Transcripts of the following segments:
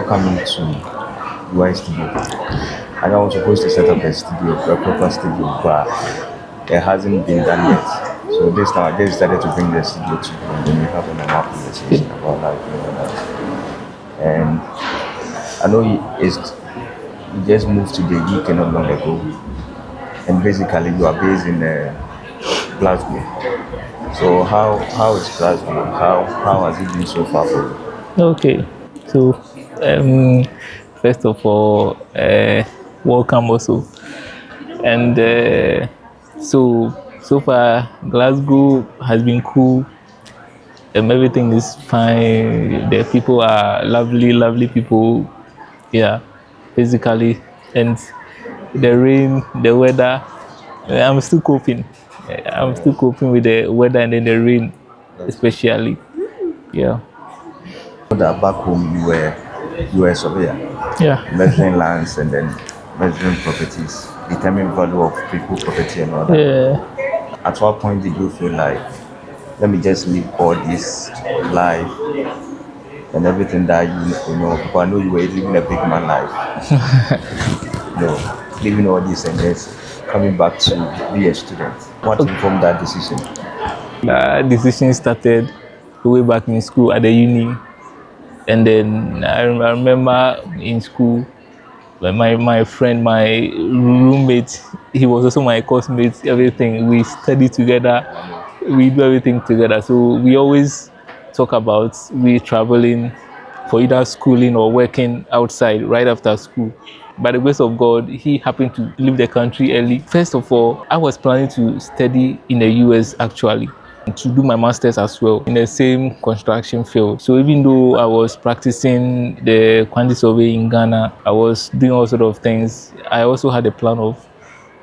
coming to UI studio. And I was supposed to set up a studio, a proper studio, but it hasn't been done yet. So this time I just decided to bring the studio to you, and then we have a normal conversation about life and all that. And I know you just moved to the UK not long ago, and basically you are based in Glasgow. So how is Glasgow? How has it been so far for you? Okay, so um, first of all, welcome also, and so far Glasgow has been cool. Everything is fine. The people are lovely, lovely people. Yeah, physically, and the rain, the weather. I'm still coping. I'm still coping with the weather and then the rain, That's good. especially. Yeah, Know that back home you were a surveyor, yeah, measuring lands and then measuring properties, determining value of people, property and all that. yeah. At what point did you feel like, let me just live all this life and everything that you know, because I know you were living a big man life, you know, living all this and just coming back to be a student. What informed that decision? That decision started way back in school at the uni, and then I remember in school, like my friend, my roommate, he was also my course mate. Everything we study together, we do everything together. So we always talk about we traveling for either schooling or working outside right after school. By the grace of God, he happened to leave the country early. First of all, I was planning to study in the US actually, to do my master's as well in the same construction field. So even though I was practicing the quantity survey in Ghana, I was doing all sort of things. I also had a plan of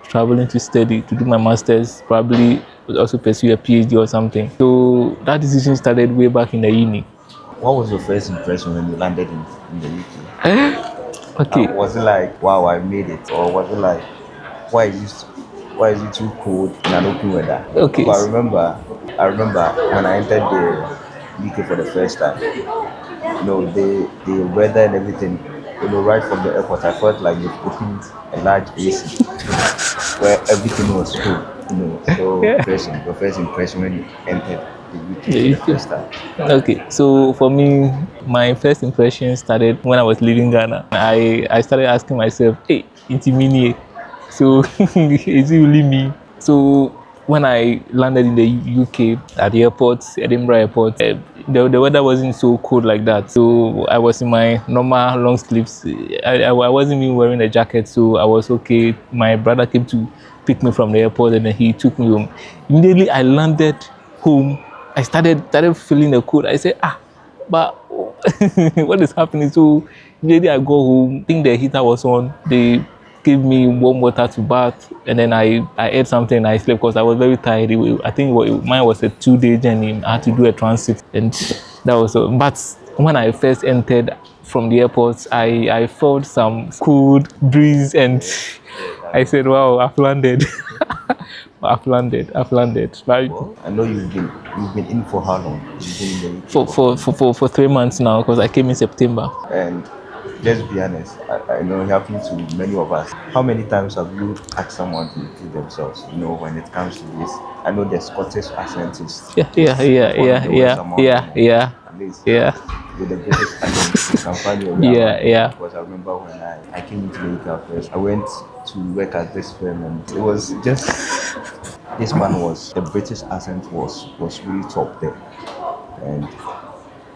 traveling to study to do my master's, probably also pursue a PhD or something. So that decision started way back in the uni. What was your first impression when you landed in the UK? Okay. Was it like, wow, I made it? Or was it like, why is it, why is it too cold in an open weather? Okay. But I remember when I entered the UK for the first time, you know, the weather and everything, you know, right from the airport, I felt like they've opened a large AC where everything was cool, you know. So, Yeah. your first impression when you entered the UK Yeah, for you the feel. first time. Okay, so for me, my first impression started when I was leaving Ghana. I started asking myself, hey, it's me. So is it really me? So when I landed in the UK at the airport, Edinburgh Airport, the weather wasn't so cold like that. So I was in my normal long sleeves. I wasn't even wearing a jacket, so I was okay. My brother came to pick me from the airport and then he took me home. Immediately I landed home, I started feeling the cold. I said, but what is happening? So immediately I go home, think the heater was on. They gave me warm water to bath, and then I ate something and I slept because I was very tired. I think mine was a 2-day journey. I had to do a transit, and that was all. But when I first entered from the airport, I felt some cold breeze, and I said, wow, I've landed. I've landed. But Well, I know you've been in for how long? You've been in the UK for 3 months now because I came in September. and just be honest, I know it happens to many of us. How many times have you asked someone to kill themselves? You know, when it comes to this, I know the Scottish accent is one of the worst among them. Yeah, At least yeah, with the British accent, you can find your way yeah, around it. yeah. Because I remember when I came into the UK at first, I went to work at this firm and it was just this man was the British accent was really top there. And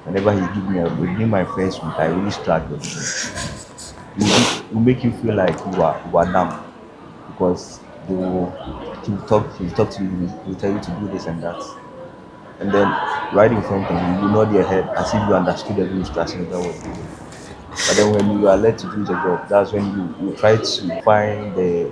whenever he give me within my first week, I really struggled with him. It will make you feel like you are dumb because he will talk to you, he will tell you to do this and that. And then right in front of you, you nod your head as if you understood every instruction that was given. But then when you are led to do the job, that's when you try to find the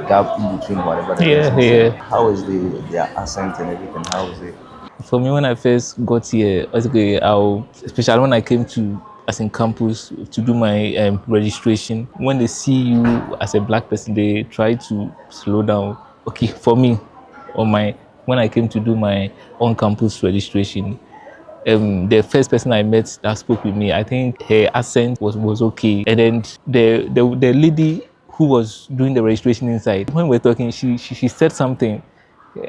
gap in between whatever the Yeah, person said. yeah. How is their accent and everything? How is it? For me, when I first got here, basically, especially when I came to as in campus to do my registration, when they see you as a black person, they try to slow down. Okay, for me, on my when I came to do my on-campus registration, the first person I met that spoke with me, I think her accent was okay. And then the lady who was doing the registration inside, when we were talking, she said something.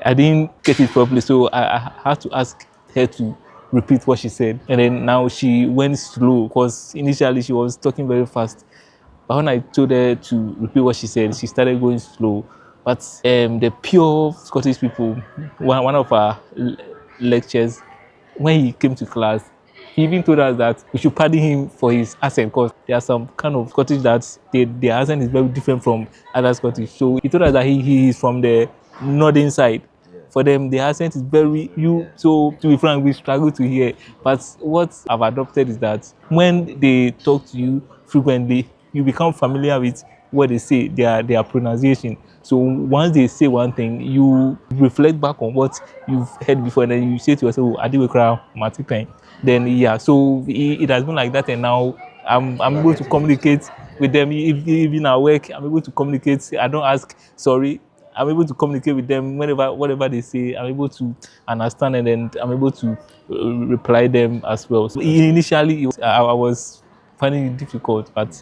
I didn't get it properly, so I had to ask her to repeat what she said. And then now she went slow because initially she was talking very fast. But when I told her to repeat what she said, she started going slow. But the pure Scottish people, one of our lectures, when he came to class, he even told us that we should pardon him for his accent because there are some kind of Scottish that their accent is very different from other Scottish. So he told us that he is from the northern side. For them, the accent is very you. So to be frank, we struggle to hear. But what I've adopted is that when they talk to you frequently, you become familiar with what they say, their pronunciation. So once they say one thing, you reflect back on what you've heard before, and then you say to yourself, "Adiwekra Matipen." Then yeah, so it has been like that, and now I'm able to communicate with them. If even at work, I'm able to communicate. I don't ask sorry. I'm able to communicate with them whenever whatever they say. I'm able to understand, and then I'm able to reply them as well. So initially, I was finding it difficult, but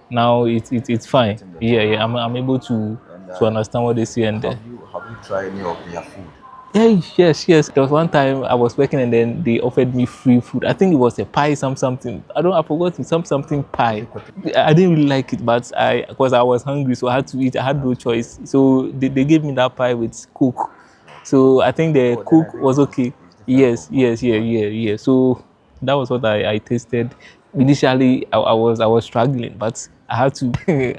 now it's fine. Yeah. I'm able to And understand what they say, and have you tried any of their food? yeah, yes. There was one time I was working, and then they offered me free food. I think it was a pie, something. I forgot it, something pie. I didn't really like it, but because I was hungry, so I had to eat. I had no choice. So they gave me that pie with Coke. So I think the Coke was okay. Yes, yeah. So that was what I tasted. Initially, I was struggling, but I had to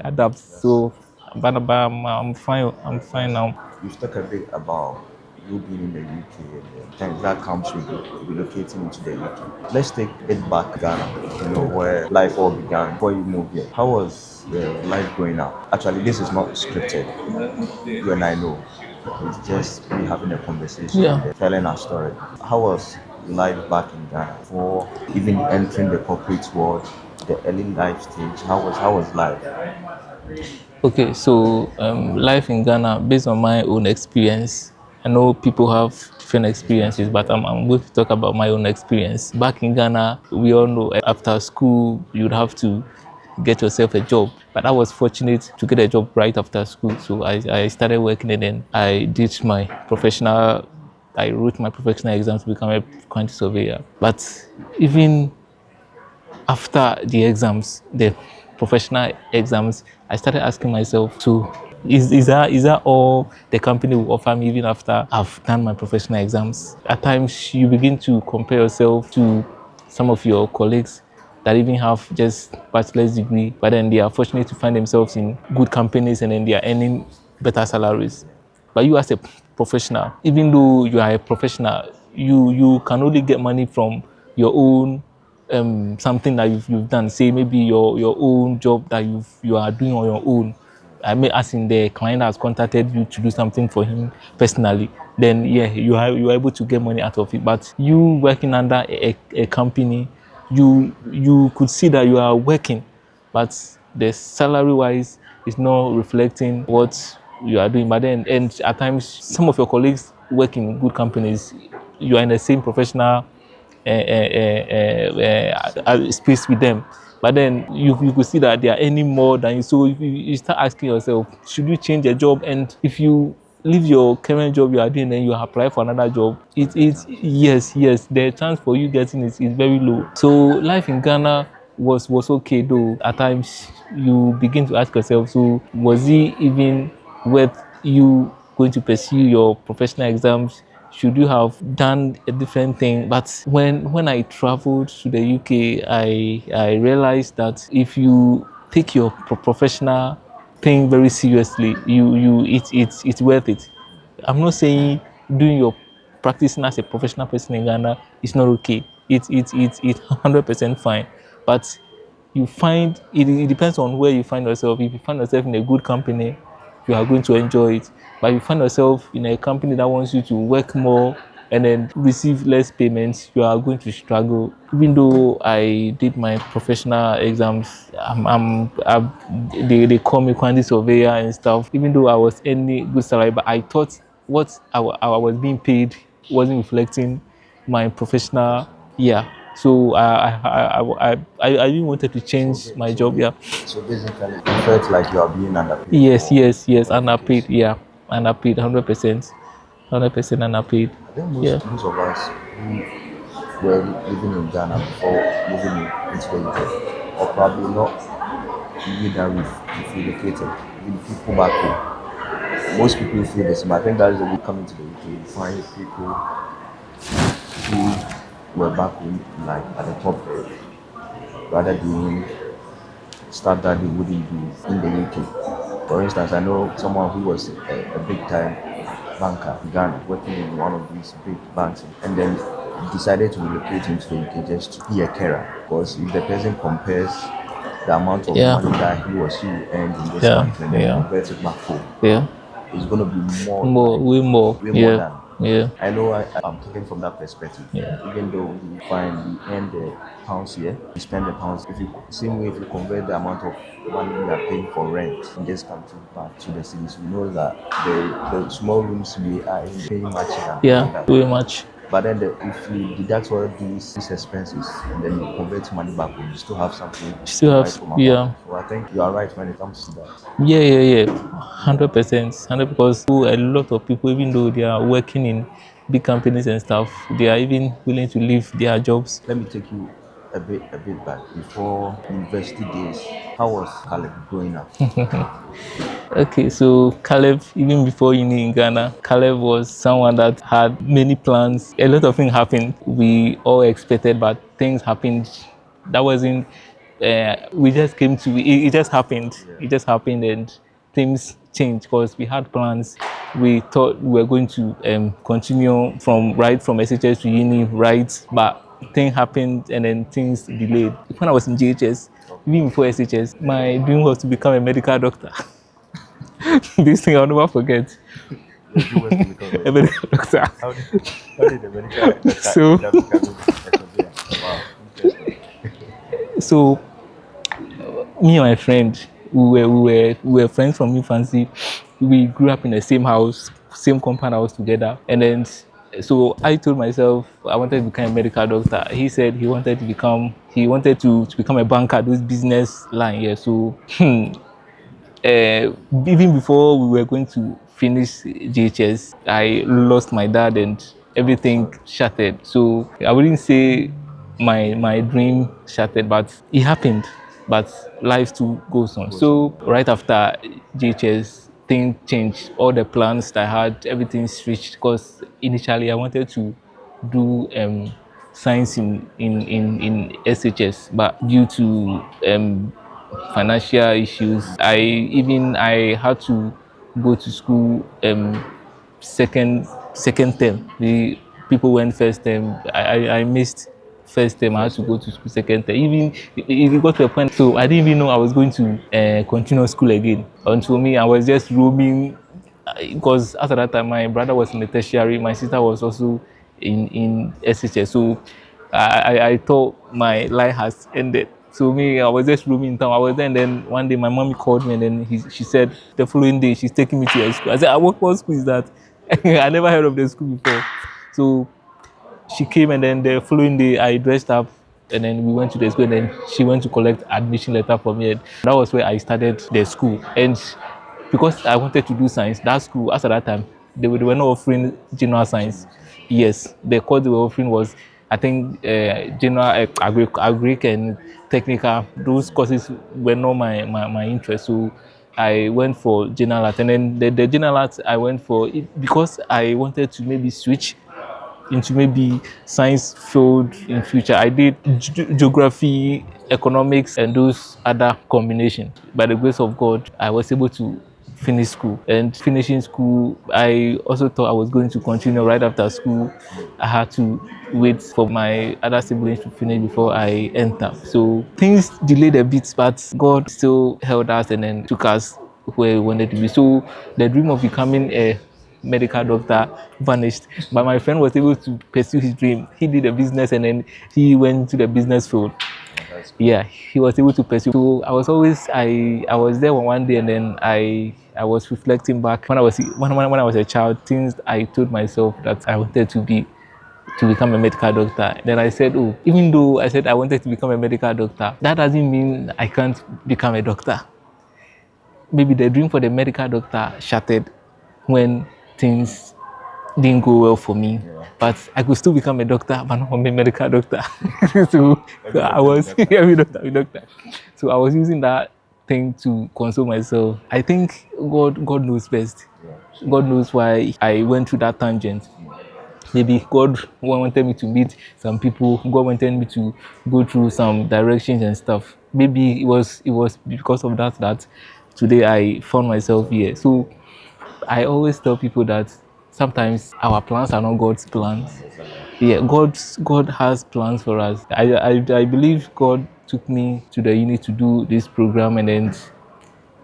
adapt. So, but I'm fine. I'm fine now. You've talked a bit about you being in the UK and the times that comes with relocating into the UK. Let's take it back Ghana, where life all began before you moved here. How was life growing up? Actually, this is not scripted. You and I know. It's just we having a conversation, Yeah. and telling our story. How was life back in Ghana before even entering the corporate world, the early life stage? How was life? Okay, so life in Ghana, based on my own experience, I know people have different experiences, but I'm going to talk about my own experience. Back in Ghana, we all know after school, you'd have to get yourself a job. But I was fortunate to get a job right after school. So I started working, and then I wrote my professional exams to become a quantity surveyor. But even after the exams, the professional exams, I started asking myself, so is that all the company will offer me even after I've done my professional exams? At times you begin to compare yourself to some of your colleagues that even have just bachelor's degree, but then they are fortunate to find themselves in good companies, and then they are earning better salaries. But you as a professional, even though you are a professional, you can only get money from your own something that you've done. Say maybe your own job that you are doing on your own. I mean, as in the client has contacted you to do something for him personally, then yeah, you are able to get money out of it. But you working under a company, you could see that you are working, but the salary wise is not reflecting what you are doing. But then, and at times, some of your colleagues work in good companies. You are in the same professional space with them. But then you could see that they are earning more than you. So you start asking yourself, should you change a job? And if you leave your current job you are doing, then you apply for another job, it's yes, the chance for you getting it is very low. So life in Ghana was okay, though at times you begin to ask yourself, so was it even worth you going to pursue your professional exams? Should you have done a different thing? But when I traveled to the UK, I realized that if you take your professional thing very seriously, it's worth it. I'm not saying doing your practicing as a professional person in Ghana is not okay. It's 100% fine, but you find it depends on where you find yourself. If you find yourself in a good company, you are going to enjoy it. But if you find yourself in a company that wants you to work more and then receive less payments, you are going to struggle. Even though I did my professional exams, they call me quantity surveyor and stuff. Even though I was earning good salary, but I thought what I was being paid wasn't reflecting my professional Yeah. So I really wanted to change my job. Yeah. So basically, you felt like you are being underpaid. Yes, for yes, yes. Underpaid. qualification. Yeah. Underpaid. 100%. 100% underpaid. I think Yeah. most of us who were living in Ghana before moving into the UK, or probably not even that we've relocated, even people back home. Most people feel the same. I think that is the way coming to the UK. You find people who were back home, like at the top, rather doing stuff that they wouldn't do in the UK. For instance, I know someone who was a big time banker in Ghana, working in one of these big banks, and then decided to relocate into the UK just to be a carer. Because if the person compares the amount of Yeah. money that he or she earned in this Yeah. country and then Yeah. converts it back home, Yeah. it's going to be more More. like Way more. way more Yeah. than. Yeah. I know I'm talking from that perspective. Yeah. Even though we find we earn the pounds here, we spend the pounds. If you same way, if you convert the amount of money we are paying for rent in this country back to the cities, we know that the small rooms we are in paying much than Yeah. that. Way much. But then if you deduct all these expenses and then you convert money back home, you still have something Still to have. write home about. Yeah. So I think you are right when it comes to that. Yeah. Yeah. Yeah. 100%. 100 because a lot of people, even though they are working in big companies and stuff, they are even willing to leave their jobs. Let me take you a bit back before university days. How was Caleb growing up? Okay, so Caleb, even before uni in Ghana, Caleb was someone that had many plans. A lot of things happened. We all expected, but things happened. That wasn't. We just came to. It just happened. It just happened, and things changed because we had plans. We thought we were going to continue from SHS to uni, right? But thing happened, and then things delayed. When I was in GHS, even before SHS, my dream was to become a medical doctor. This thing I'll never forget. Your dream was to become A medical doctor. how did the medical doctor So- end up becoming a surveyor? Wow, interesting. So me and my friend, we were friends from infancy. We grew up in the same house, same compound house together. And then so I told myself I wanted to become a medical doctor. He said he wanted to become a banker, those business line. Yeah. So even before we were going to finish GHS, I lost my dad and everything shattered. So I wouldn't say my dream shattered, but it happened. But life still goes on. So right after GHS, things changed. All the plans that I had, everything switched because initially I wanted to do science in SHS, but due to financial issues. I had to go to school second term. The people went first term. I missed first term. I had to go to school second term. Even it got to a point, so I didn't even know I was going to continue school again. Until me, I was just roaming because after that time my brother was in the tertiary, my sister was also in SHS. So I thought my life has ended. So me, I was just roaming in town. I was there, and then one day my mommy called me, and then she said the following day she's taking me to a school. I said, what school is that? I never heard of the school before. So she came, and then the following day I dressed up, and then we went to the school, and then she went to collect admission letter for me. And that was where I started the school. And because I wanted to do science, that school, as at that time, they were not offering general science. Yes, the course they were offering was, I think, general agric and technical. Those courses were not my interest. So I went for general art. And then the general art I went for it because I wanted to maybe switch into maybe science field in future. I did geography, economics, and those other combinations. By the grace of God, I was able to finish school. And finishing school, I also thought I was going to continue right after school. I had to wait for my other siblings to finish before I enter. So things delayed a bit, but God still held us and then took us where we wanted to be. So the dream of becoming a medical doctor vanished, but my friend was able to pursue his dream. He did a business and then he went to the business field. Yeah, he was able to pursue. So I was there one day, and then I was reflecting back when I was a child, things I told myself that I wanted to be. to become a medical doctor. Then I said, oh, even though I said I wanted to become a medical doctor, that doesn't mean I can't become a doctor. Maybe the dream for the medical doctor shattered when things didn't go well for me. Yeah. But I could still become a doctor, but not a medical doctor. so Every I doctor was is a doctor. every doctor. So I was using that thing to console myself. I think God knows best. Yeah. God knows why I went through that tangent. Maybe God wanted me to meet some people. God wanted me to go through some directions and stuff. Maybe it was because of that today I found myself here. So I always tell people that sometimes our plans are not God's plans. Yeah, God has plans for us. I believe God took me to the uni to do this program and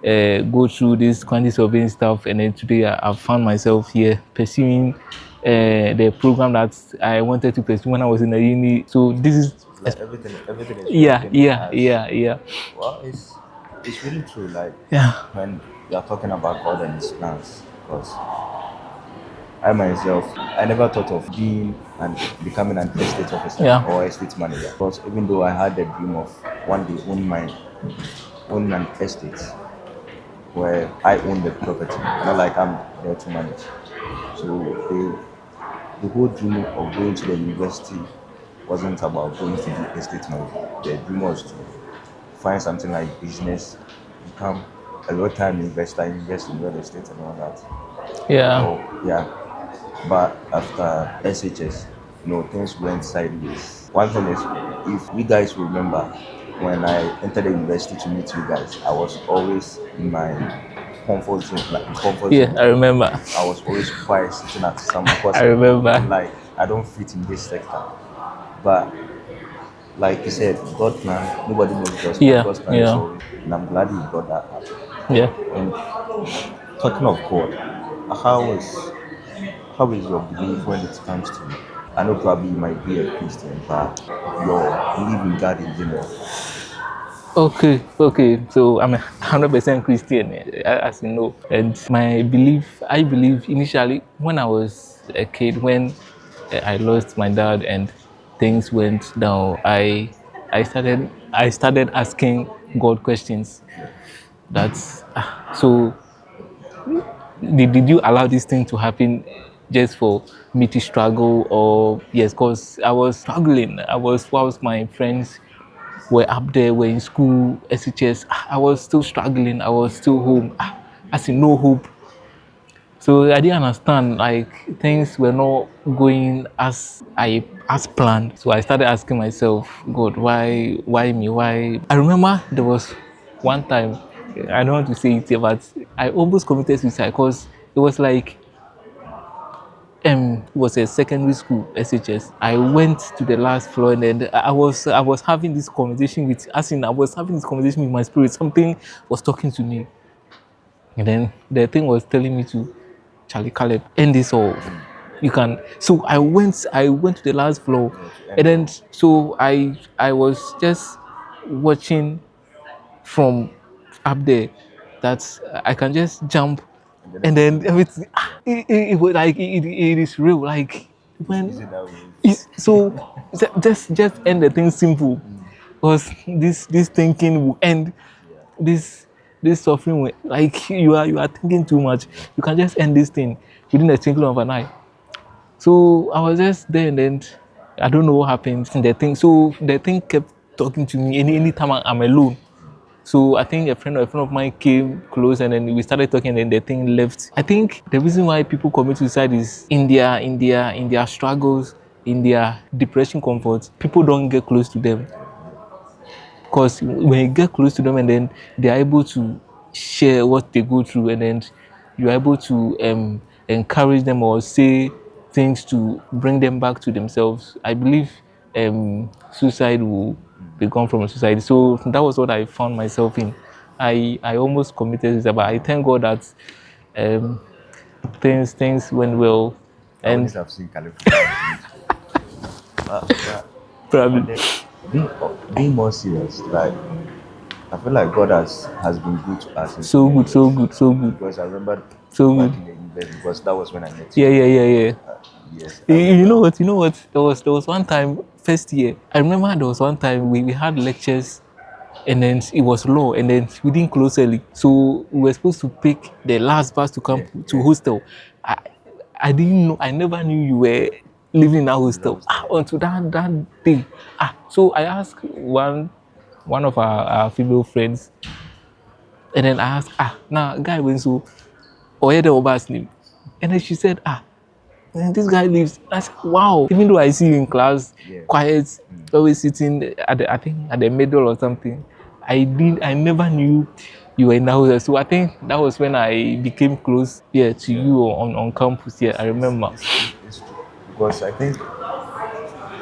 then go through this quantity surveying stuff, and then today I've found myself here pursuing the program that I wanted to pursue when I was in the uni. So this is Like everything is yeah, working yeah, as yeah, yeah, well. It's really true. Like yeah, when you are talking about God and His plans, because I myself, I never thought of being and becoming an estate officer yeah, or estate manager. Because even though I had the dream of one day owning an estate where I own the property, not like I'm there to manage. So the whole dream of going to the university wasn't about going to the estate management. The dream was to find something like business, become a real-time investor, invest in real estate and all that. yeah. Oh, yeah. But after SHS, things went sideways. One thing is, if you guys remember, when I entered the university to meet you guys, I was always in my comfort zone. Yeah, I remember. I was always quiet, sitting at some because I remember. I'm like, I don't fit in this sector. But like you said, God plan, nobody knows God's plan. Yeah, God's plan is yeah, always, and I'm glad you brought that up. yeah. And talking of God, how is how is your belief when it comes to? I know probably you might be a Christian, but your belief in God in general. Okay. So I'm 100% Christian, as you know. And my belief, I believe initially when I was a kid, when I lost my dad and things went down, I started asking God questions. That's so. Did you allow this thing to happen just for me to struggle, or yes? Because I was struggling. Whilst my friends were up there, were in school, SHS. I was still struggling. I was still home. As in no hope. So I didn't understand. Like things were not going as planned. So I started asking myself, God, why me? Why? I remember there was one time. I don't want to say it here, but I almost committed suicide because it was like it was a secondary school SHS. I went to the last floor and then I was having this conversation with, as in I was having this conversation with my spirit. Something was talking to me, and then the thing was telling me to, Charlie Caleb, end this all. You can. So I went to the last floor, and then so I was just watching from up there that I can just jump, and then everything. It was like it is real. Like Is when it that way? it's so just end the thing simple, because this thinking will end. This this suffering will, like you are thinking too much. You can just end this thing within a twinkling of an eye. So I was just there, and then I don't know what happened. The thing kept talking to me anytime I'm alone. So I think a friend of mine came close, and then we started talking, and then the thing left. I think the reason why people commit suicide is in their struggles, in their depression comforts. People don't get close to them, because when you get close to them and then they are able to share what they go through, and then you're able to encourage them or say things to bring them back to themselves. I believe suicide will be gone from society. So that was what I found myself in. I almost committed suicide, but I thank God that um, things went well, I wouldn't and have seen California. But on probably the, being more serious, like I feel like God has been good to us in so many good, so ways. good, so good, Because I remember so back good. in the university, because that was when I met Yeah, you. yeah, yeah, yeah. Yes, You know what? You know what? There was one time, first year. I remember there was one time we had lectures, and then it was law, and then we didn't close early, so we were supposed to pick the last bus to come yeah, to yeah. hostel. I I didn't know. I never knew you were living in that hostel hostel. until that day. So I asked one of our female friends, and then I asked, now guy went so or the Oba's name, and then she said, and this guy lives. I said, wow. Even though I see you in class, Yeah. quiet, always sitting at I think at the middle or something. I never knew you were in that hostel. So I think that was when I became close, to you on campus. Yeah, I remember. It's true. Because I think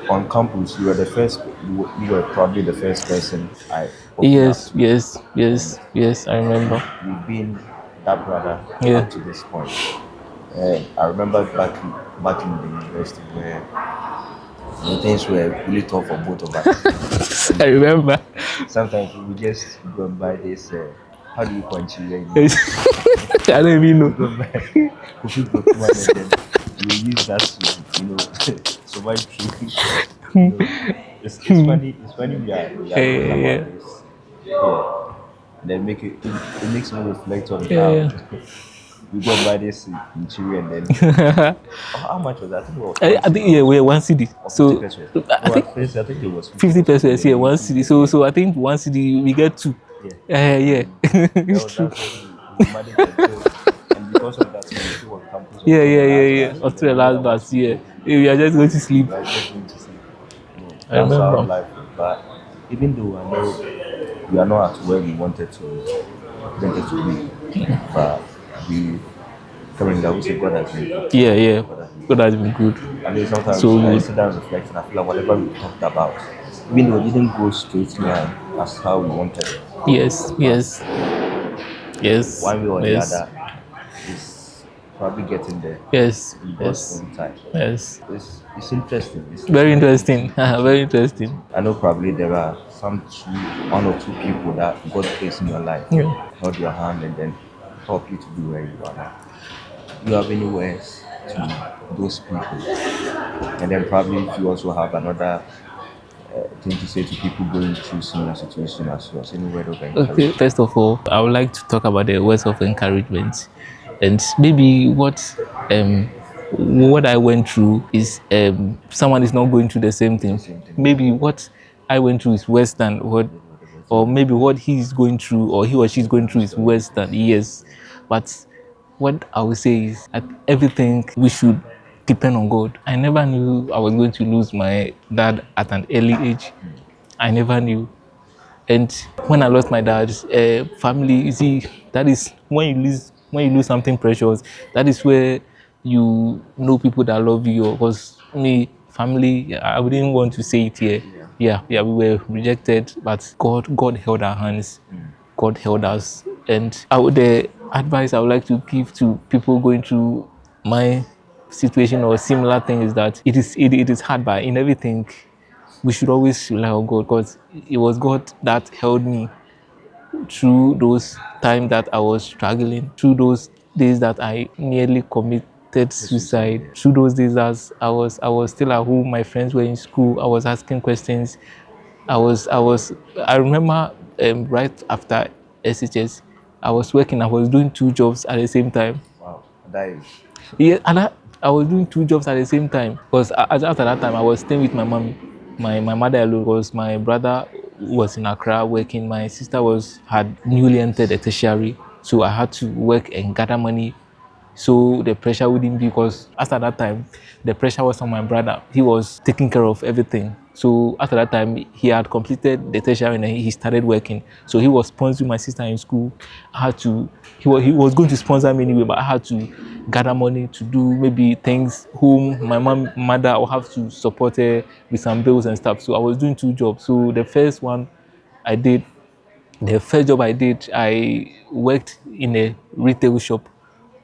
on campus you were the first. You were probably the first person I opened up Yes, to, yes, and yes, yes. I remember. you've been that brother Yeah, up to this point. I remember back in the university where the things were really tough for both of us. I And remember. sometimes we would just go and buy this. How do you punch it? I don't even We know. go and buy coffee Pokemon, and then we use that to survive through. It's funny. It's funny we are talking Yeah, about this. Yeah. And then it makes me reflect on how yeah, we go and buy this in Chile, and then yeah. how much was that? I think it was I, one I think city yeah, we're 1 CD. or 50 So pesos. I No, think at first I think it was 50 50 pesos. pesos, yeah, Then we 1 CD. increased So it. so I think 1 CD we get two. Yeah. Yeah, That it's was true. that's what we managed until, and because of that, we still on campus Yeah, until the yeah, yeah, last yeah. bus. Up And to then the another last bus bus, will yeah. go. We are just going to sleep. We are just going to sleep. I That's how remember. life is. But even though I know we are not at where we wanted to be, but we currently I would say God has been good. Yeah, yeah. God has been God good. has been good. I mean, sometimes So I good. sit down and reflect, and I feel like whatever we talked about, even though it didn't go straight line as how we wanted, Yes, but yes, yes, one way or the yes, other is probably getting there yes, in God's yes, own time. yes. It's interesting. It's Very interesting interesting. Very interesting. I know probably there are one or two people that God placed in your life, Yeah. held your hand, and then help you to be where you are now. Do you have any words to those people? And then probably if you also have another thing to say to people going through similar situation as yours, any word of Okay, encouragement? first of all, I would like to talk about the words of encouragement, and maybe what I went through is someone is not going through the same thing. Same thing. Maybe what I went through is worse than what, or maybe what he is going through or he or she is going through is worse than yes. But what I would say is at everything we should depend on God. I never knew I was going to lose my dad at an early age. I never knew. And when I lost my dad, family, you see, that is when you lose something precious. That is where you know people that love you. Because me, family, I wouldn't want to say it here. Yeah, we were rejected, but God held our hands. God held us. And the advice I would like to give to people going through my situation or similar thing is that it is hard, but in everything we should always rely on God, because it was God that held me through those times that I was struggling, through those days that I nearly committed suicide, through those days as I was still at home, my friends were in school, I was asking questions. I remember right after SHS, I was working, I was doing two jobs at the same time. Wow, that is Yeah, and I was doing two jobs at the same time because after that time I was staying with my mom, my mother alone, because my brother was in Accra working. My sister had newly entered a tertiary, so I had to work and gather money so the pressure wouldn't be, because after that time the pressure was on my brother. He was taking care of everything. So after that time he had completed the tertiary and then he started working, so he was sponsoring my sister in school. I had to he was going to sponsor me anyway, but I had to gather money to do maybe things home. My mother, I will have to support her with some bills and stuff, so I was doing two jobs. So I did the first job I did, I worked in a retail shop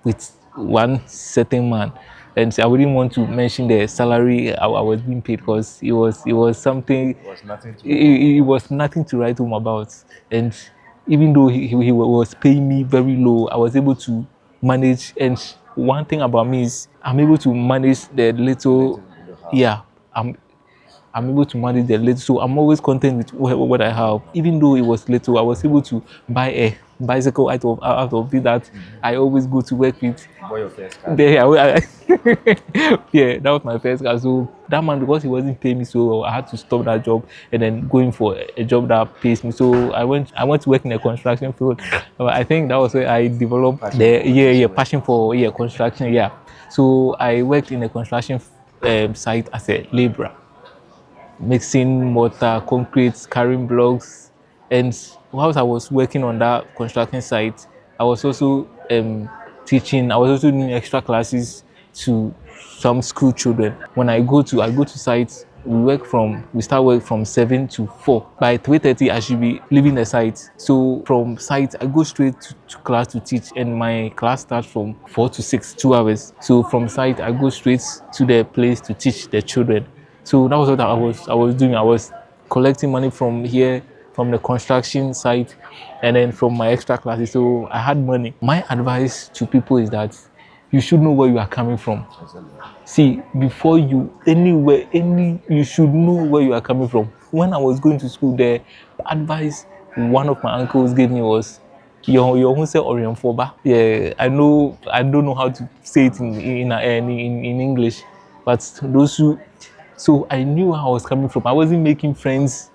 with one certain man, and I wouldn't want to mention the salary I was being paid, because it was something. it was nothing to It was nothing to write home about. And even though he was paying me very low, I was able to manage, and one thing about me is I'm able to manage the little. Yeah, I'm able to manage the little, so I'm always content with what I have. Even though it was little, I was able to buy a bicycle out of it that I always go to work with. Boy, your first car. Yeah, that was my first car. So that man, because he wasn't paying me so well, I had to stop that job and then going for a job that pays me. So I went to work in a construction field. I think that was where I developed passion for construction. Yeah. So I worked in a construction site as a laborer, mixing mortar, concrete, carrying blocks. And whilst I was working on that construction site, I was also teaching. I was also doing extra classes to some school children. When I go to sites, we start work from 7 to 4. By 3:30, I should be leaving the site. So from site, I go straight to class to teach, and my class starts from 4 to 6, 2 hours. So from site, I go straight to the place to teach the children. So that was what I was doing. I was collecting money from here, from the construction site, and then from my extra classes. So I had money. My advice to people is that you should know where you are coming from. See, before you you should know where you are coming from. When I was going to school, the advice one of my uncles gave me was, your own say Orion Foba. Yeah, I don't know how to say it in English, but those who. So I knew where I was coming from. I wasn't making friends,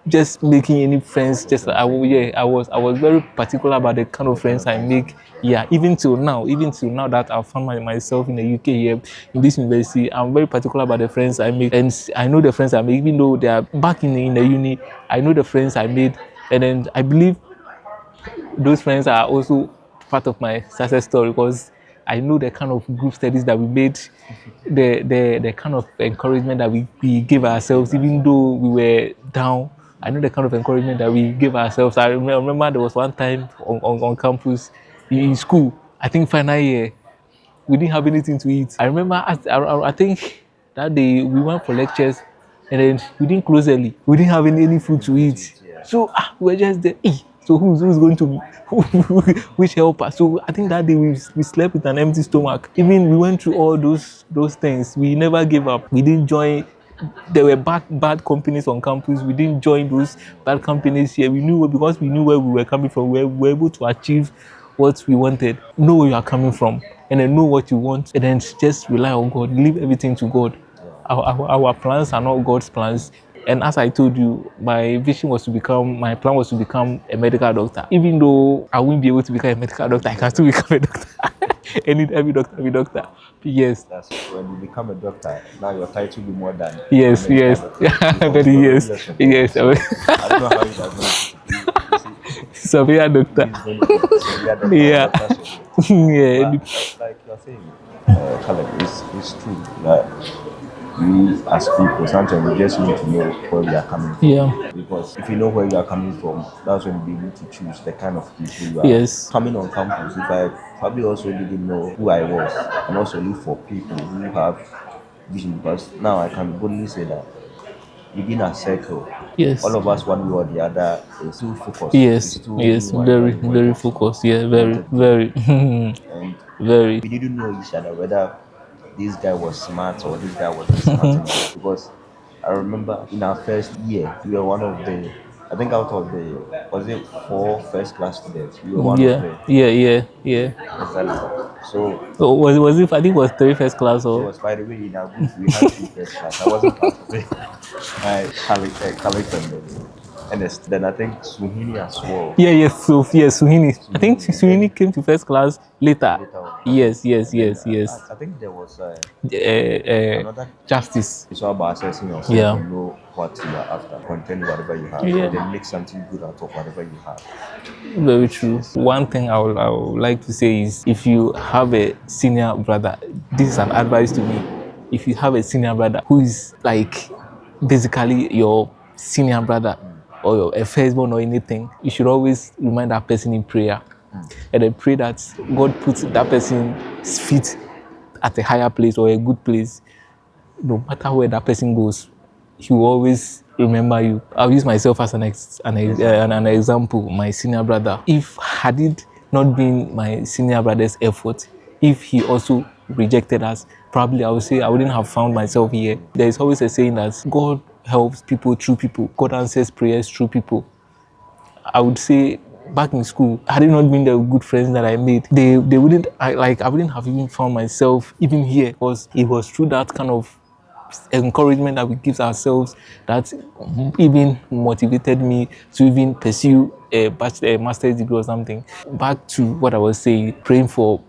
just making any friends. I was very particular about the kind of friends I make. Yeah, even till now that I've found myself in the UK here in this university, I'm very particular about the friends I make, and I know the friends I make, even though they are back in the uni. I know the friends I made, and then I believe those friends are also part of my success story, because I know the kind of group studies that we made, the kind of encouragement that we give ourselves, even though we were down. I know the kind of encouragement that we give ourselves. I remember there was one time on campus in school, I think final year, we didn't have anything to eat. I remember I think that day we went for lectures, and then we didn't close early. We didn't have any food to eat. So we were just there. So who's going to which help us? So I think that day we slept with an empty stomach. Even we went through all those things. We never gave up. We didn't join. There were bad companies on campus. We didn't join those bad companies here. Because we knew where we were coming from. We were able to achieve what we wanted. Know where you are coming from, and then know what you want, and then just rely on God. Leave everything to God. Our plans are not God's plans. And as I told you, my plan was to become a medical doctor. Even though I won't be able to become a medical doctor, I can still become a doctor. Every doctor be doctor. Yes. That's when you become a doctor. Now your title will be more than. Yes. Very yes. I don't know how you are going to Surveyor doctor. Yeah. Yeah. Like you're saying, Caleb, it's true that we as people sometimes we just need to know where we are coming from. Yeah. Because if you know where you are coming from, that's when you'll be able to choose the kind of people you are. Yes. Coming on campus, if I probably also didn't know who I was, and also look for people who have vision, because now I can boldly say that within a circle, yes, all of us one way or the other is still focused. Yes, very focused. Yeah, very. And very. We didn't know each other, whether this guy was smart or this guy wasn't smart enough. Because I remember in our first year, we were one of the, I think out of the, was it 4 first class students? We were one of the. Yeah. Exactly. So was it? I think it was 3 first class or. It was, by the way, in our group we had 2 first class. I wasn't part of it. And then I think Suhini as well. Suhini. I think Suhini came to first class later. Yes. I think there was another justice. It's all about assessing yourself and know what you are after. Contain whatever you have, and then make something good out of whatever you have. Very true. One thing I would like to say is, if you have a senior brother, this is an advice to me. If you have a senior brother who is like basically your senior brother, or a firstborn or anything, you should always remind that person in prayer. And then pray that God puts that person's feet at a higher place or a good place. No matter where that person goes, he will always remember you. I'll use myself as an example, my senior brother. If had it not been my senior brother's effort, if he also rejected us, probably I would say I wouldn't have found myself here. There is always a saying that God helps people through people. God answers prayers through people. I would say back in school, had it not been the good friends that I made, they wouldn't I wouldn't have even found myself even here, because it was through that kind of encouragement that we give ourselves that even motivated me to even pursue a master's degree or something. Back to what I was saying, praying for,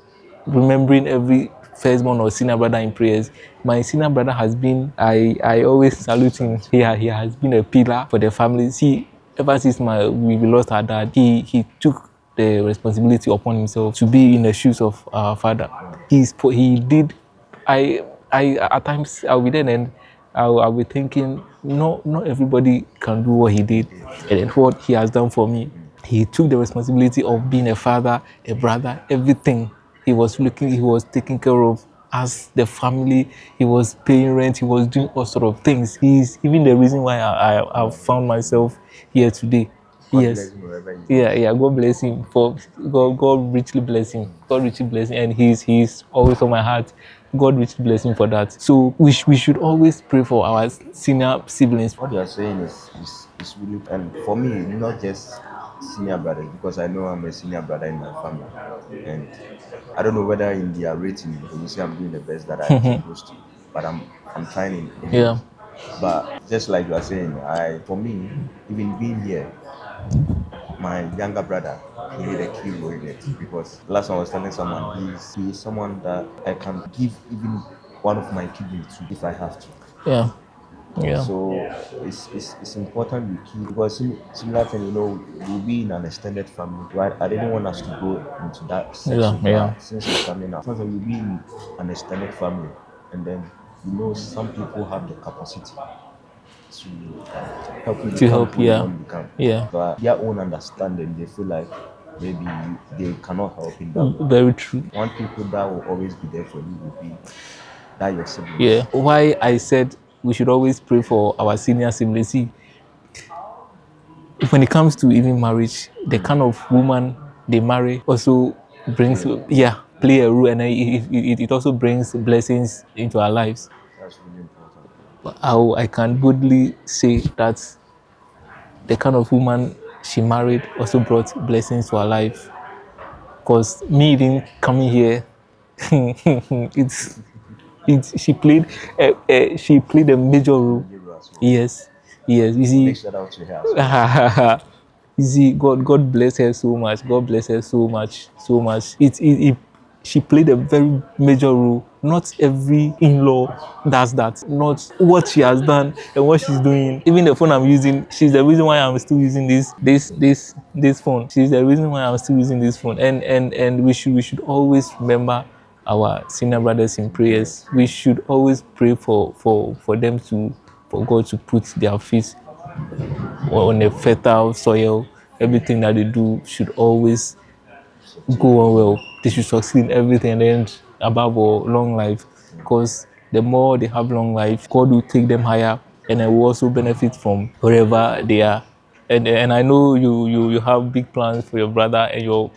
remembering every firstborn or senior brother in prayers. My senior brother has been, I always salute him. He has been a pillar for the family. See, ever since we lost our dad, he took the responsibility upon himself to be in the shoes of our father. He did. I at times I'll be there and I'll be thinking, no, not everybody can do what he did, and then what he has done for me. He took the responsibility of being a father, a brother, everything. He was taking care of us, the family. He was paying rent. He was doing all sort of things. He's even the reason why I've found myself here today. God Yes. bless him wherever he is. Yeah. God bless him. God richly bless him. God richly bless him, and he's always on my heart. God richly bless him for that. So we should always pray for our senior siblings. What you are saying is really, and for me, not just senior brothers, because I know I'm a senior brother in my family, and I don't know whether in their rating when you say I'm doing the best that I'm supposed to, but I'm trying in Yeah. But just like you are saying, for me, even being here, my younger brother played a key role in it, because last time I was telling someone he is someone that I can give even one of my kidneys to if I have to. Yeah. Yeah. So it's important we keep, because similar thing, we'll be in an extended family, right? I didn't want us to go into that section, Yeah. but since it's coming out, sometimes we'll be in an extended family, and then some people have the capacity to help you To become help, who you yeah. want to become. Yeah. But their own understanding, they feel like maybe they cannot help in that way. Very true. One people that will always be there for you will be that your siblings. Yeah. Why I said we should always pray for our senior siblings. See, when it comes to even marriage, the kind of woman they marry also brings, play a role, and it also brings blessings into our lives. That's really important. I can boldly say that the kind of woman she married also brought blessings to her life. Because me even coming here, she played a major role. Yes. You see, Big shout out to her as well. you see, God bless her so much. God bless her so much. She played a very major role. Not every in-law does that. Not what she has done and what she's doing. Even the phone I'm using, she's the reason why I'm still using this phone. She's the reason why I'm still using this phone. And we should always remember our senior brothers in prayers. We should always pray for them for God to put their feet on a fertile soil. Everything that they do should always go on well. They should succeed in everything, and above all, long life. Because the more they have long life, God will take them higher, and I will also benefit from wherever they are. And I know you have big plans for your brother and your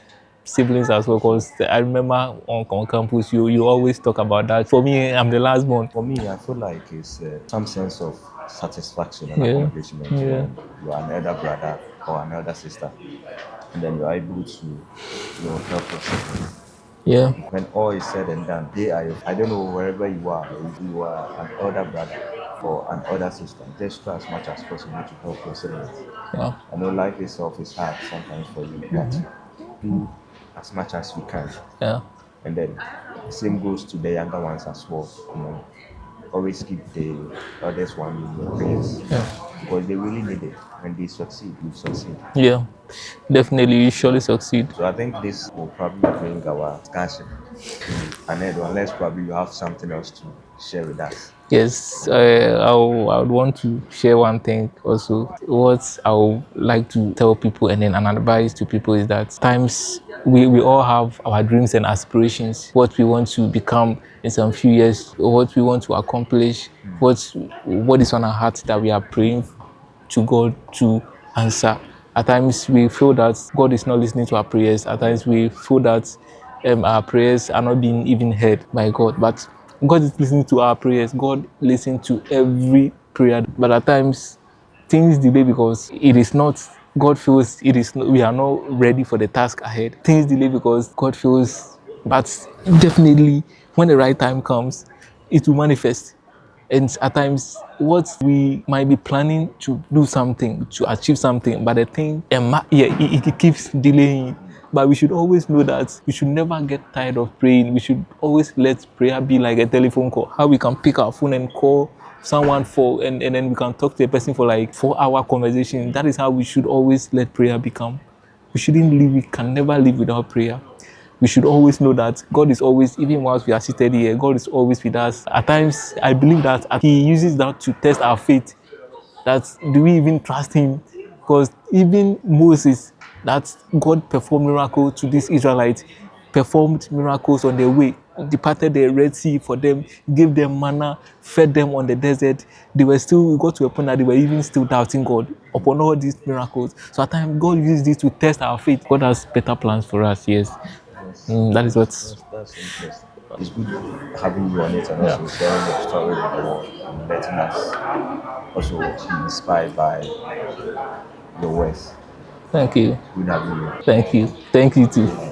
siblings as well. Because I remember on campus you always talk about that. For me, I'm the last born. For me, I feel like it's some sense of satisfaction and Yeah. accomplishment Yeah. when you are an elder brother or an elder sister, and then you are able to, help your siblings. Yeah. When all is said and done, I don't know wherever you are, if you are an elder brother or an elder sister, just try as much as possible to help your siblings. Yeah. I know life itself is hard sometimes for you, but do as much as you can. Yeah. And then same goes to the younger ones as well. Always keep the eldest one in your prayers, because they really need it. When they succeed, you succeed. Yeah. Definitely, you surely succeed. So I think this will probably bring our discussion to an end, unless probably you have something else to share with us. Yes, I would want to share one thing also. What I would like to tell people and then an advice to people is that times we all have our dreams and aspirations, what we want to become in some few years, what we want to accomplish, what is on our heart that we are praying to God to answer. At times we feel that God is not listening to our prayers. At times we feel that our prayers are not being even heard by God. But God is listening to our prayers. God listens to every prayer. But at times, things delay because it is not. God feels it is. We are not ready for the task ahead. Things delay because God feels. But definitely, when the right time comes, it will manifest. And at times, what we might be planning to do something, to achieve something, but the thing, it keeps delaying. But we should always know that we should never get tired of praying. We should always let prayer be like a telephone call. How we can pick our phone and call someone and then we can talk to a person for like 4 hour conversation. That is how we should always let prayer become. We shouldn't live, we can never live without prayer. We should always know that God is always, even whilst we are seated here, God is always with us. At times, I believe that He uses that to test our faith. That do we even trust Him? Because even Moses, that God performed miracles to these Israelites, performed miracles on their way, departed the Red Sea for them, gave them manna, fed them on the desert. They were still, we got to a point that they were even still doubting God upon all these miracles. So at times, God uses this to test our faith. God has better plans for us, yes. Yes, That is what's, that's interesting. It's good having you on it and yeah. also sharing your story with the world and letting us also be inspired by your words. Thank you. Good having you. Thank you. Thank you too.